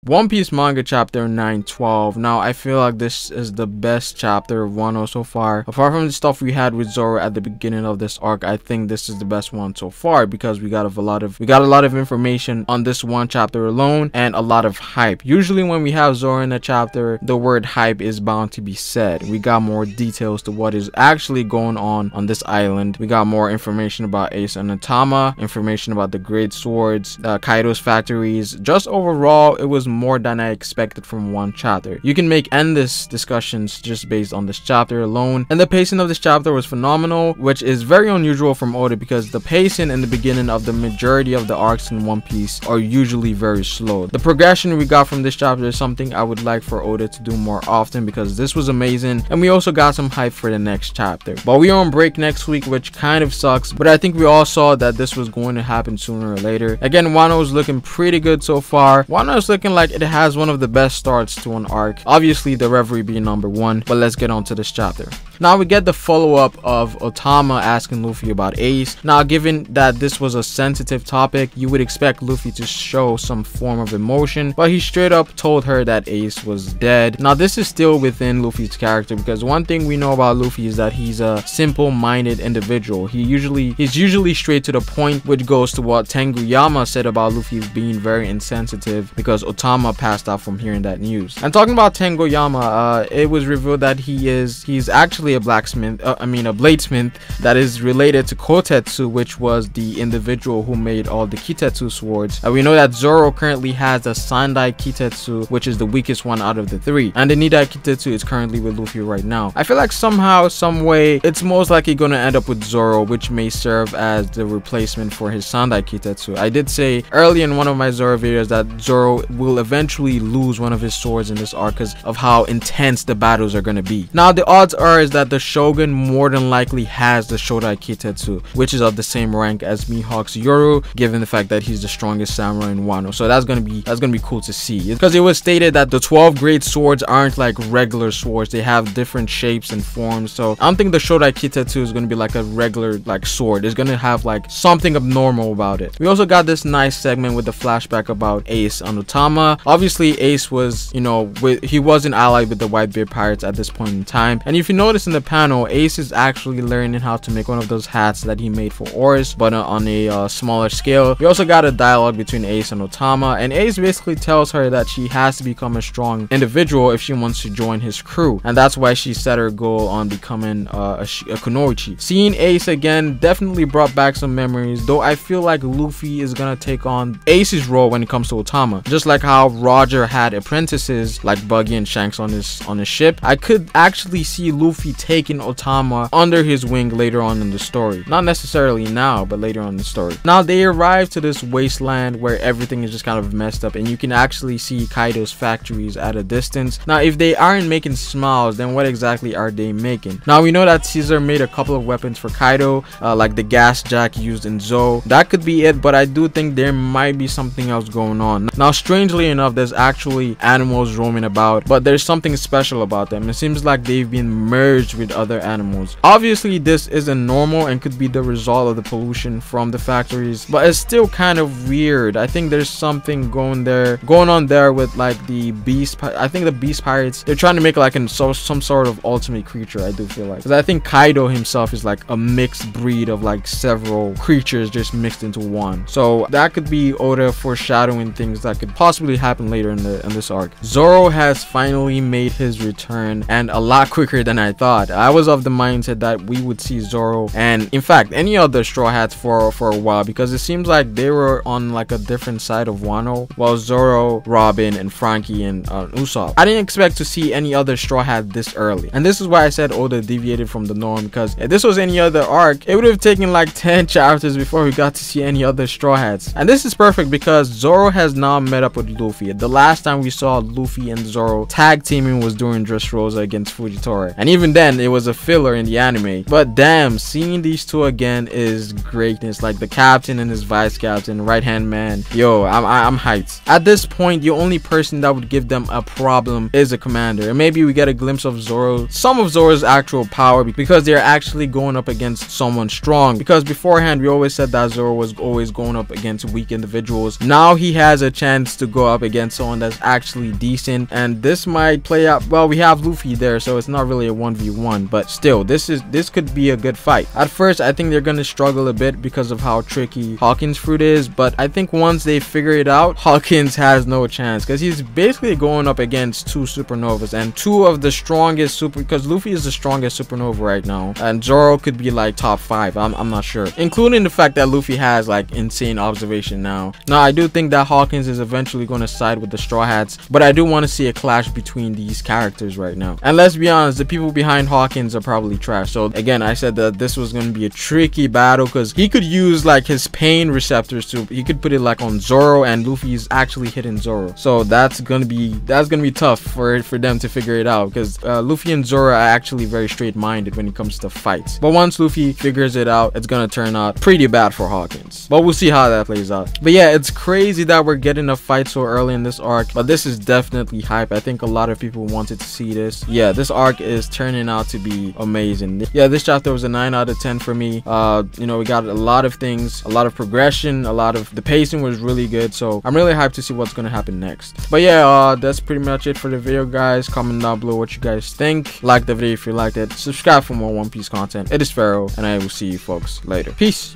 One Piece manga chapter 912. Now I feel like this is the best chapter of Wano so far. Apart from the stuff we had with Zoro at the beginning of this arc, I think this is the best one so far because we got a lot of information on this one chapter alone and a lot of hype. Usually when we have Zoro in a chapter, the word hype is bound to be said. We got more details to what is actually going on this island. We got more information about Ace and Otama, information about the great swords, Kaido's factories. Just overall, it was more than I expected from one chapter. You can make endless discussions just based on this chapter alone, and the pacing of this chapter was phenomenal, which is very unusual from Oda because the pacing in the beginning of the majority of the arcs in One Piece are usually very slow. The progression we got from this chapter is something I would like for Oda to do more often because this was amazing, and we also got some hype for the next chapter. But we are on break next week, which kind of sucks, but I think we all saw that this was going to happen sooner or later. Again, Wano is looking pretty good so far. Wano is looking like it has one of the best starts to an arc, obviously the Reverie being number one, but let's get on to this chapter. Now we get the follow-up of Otama asking Luffy about Ace. Now given that this was a sensitive topic, you would expect Luffy to show some form of emotion, but he straight up told her that Ace was dead. Now this is still within Luffy's character because one thing we know about Luffy is that he's a simple-minded individual. He's usually straight to the point, which goes to what Tenguyama said about Luffy being very insensitive because Otama passed out from hearing that news. And talking about Tenguyama, it was revealed that he's actually a blacksmith, a bladesmith that is related to Kotetsu, which was the individual who made all the Kitetsu swords. And we know that Zoro currently has a Sandai Kitetsu, which is the weakest one out of the three, and the Nidai Kitetsu is currently with Luffy right now. I feel like somehow, some way, it's most likely gonna end up with Zoro, which may serve as the replacement for his Sandai Kitetsu. I did say early in one of my Zoro videos that Zoro will eventually lose one of his swords in this arc because of how intense the battles are gonna be. Now the odds are is that the Shogun more than likely has the Shodai Kitetsu, which is of the same rank as Mihawk's Yoru, given the fact that he's the strongest samurai in Wano. So that's gonna be cool to see, because it was stated that the 12 great swords aren't like regular swords, they have different shapes and forms. So I don't think the Shodai Kitetsu is gonna be like a regular like sword. It's gonna have like something abnormal about it. We also got this nice segment with the flashback about Ace and Otama. Obviously Ace was, you know, he wasn't allied with the Whitebeard pirates at this point in time, and if you notice in the panel, Ace is actually learning how to make one of those hats that he made for Oris, but on a smaller scale. We also got a dialogue between Ace and Otama, and Ace basically tells her that she has to become a strong individual if she wants to join his crew, and that's why she set her goal on becoming a kunoichi. Seeing Ace again definitely brought back some memories, though I feel like Luffy is gonna take on Ace's role when it comes to Otama, just like how Roger had apprentices like Buggy and Shanks on his ship. I could actually see Luffy taking Otama under his wing later on in the story. Not necessarily now, but later on in the story. Now they arrive to this wasteland where everything is just kind of messed up, and you can actually see Kaido's factories at a distance. Now if they aren't making smiles, then what exactly are they making? Now we know that Caesar made a couple of weapons for Kaido, like the gas jack used in Zou. That could be it, but I do think there might be something else going on. Now strangely enough, there's actually animals roaming about, but there's something special about them. It seems like they've been merged with other animals. Obviously this isn't normal and could be the result of the pollution from the factories, but it's still kind of weird. I think there's something going on there with like the beast. I think the beast pirates, they're trying to make like some sort of ultimate creature. I do feel like, because I think Kaido himself is like a mixed breed of like several creatures just mixed into one. So that could be Oda foreshadowing things that could possibly happen later in this arc. Zoro has finally made his return, and a lot quicker than I thought. I was of the mindset that we would see Zoro and in fact any other Straw Hats for a while, because it seems like they were on like a different side of Wano, while Zoro, Robin, and Frankie and Usopp. I didn't expect to see any other Straw Hat this early, and this is why I said Oda deviated from the norm, because if this was any other arc, it would have taken like 10 chapters before we got to see any other Straw Hats. And this is perfect because Zoro has now met up with Luffy. The last time we saw Luffy and Zoro tag teaming was during Dressrosa against Fujitora, and even then it was a filler in the anime. But damn, seeing these two again is greatness. Like the captain and his vice captain, right hand man. Yo, I'm hyped. At this point, the only person that would give them a problem is a commander, and maybe we get a glimpse of Zoro, some of Zoro's actual power, because they're actually going up against someone strong. Because beforehand we always said that Zoro was always going up against weak individuals. Now he has a chance to go up against someone that's actually decent, and this might play out well. We have Luffy there, so it's not really a 1v1, but still, this could be a good fight. At first I think they're gonna struggle a bit because of how tricky Hawkins fruit is, but I think once they figure it out, Hawkins has no chance, because he's basically going up against two supernovas and two of the strongest because Luffy is the strongest supernova right now, and Zoro could be like top 5. I'm not sure, including the fact that Luffy has like insane observation now. I do think that Hawkins is eventually going to side with the Straw Hats, but I do want to see a clash between these characters right now. And let's be honest, the people behind Hawkins are probably trash. So again, I said that this was going to be a tricky battle, because he could use like his pain receptors to, he could put it like on Zoro, and Luffy's actually hitting Zoro. So that's gonna be tough for them to figure it out, because Luffy and Zoro are actually very straight-minded when it comes to fights. But once Luffy figures it out, it's gonna turn out pretty bad for Hawkins. But we'll see how that plays out. But yeah, it's crazy that we're getting a fight so early in this arc, but this is definitely hype. I think a lot of people wanted to see this. Yeah, this arc is turning out to be amazing. Yeah, this chapter was a 9 out of 10 for me. You know, we got a lot of things, a lot of progression, the pacing was really good, so I'm really hyped to see what's gonna happen next. But yeah, that's pretty much it for the video, guys. Comment down below what you guys think. Like the video if you liked it. Subscribe for more One Piece content. It is Pharaoh, and I will see you folks later. Peace.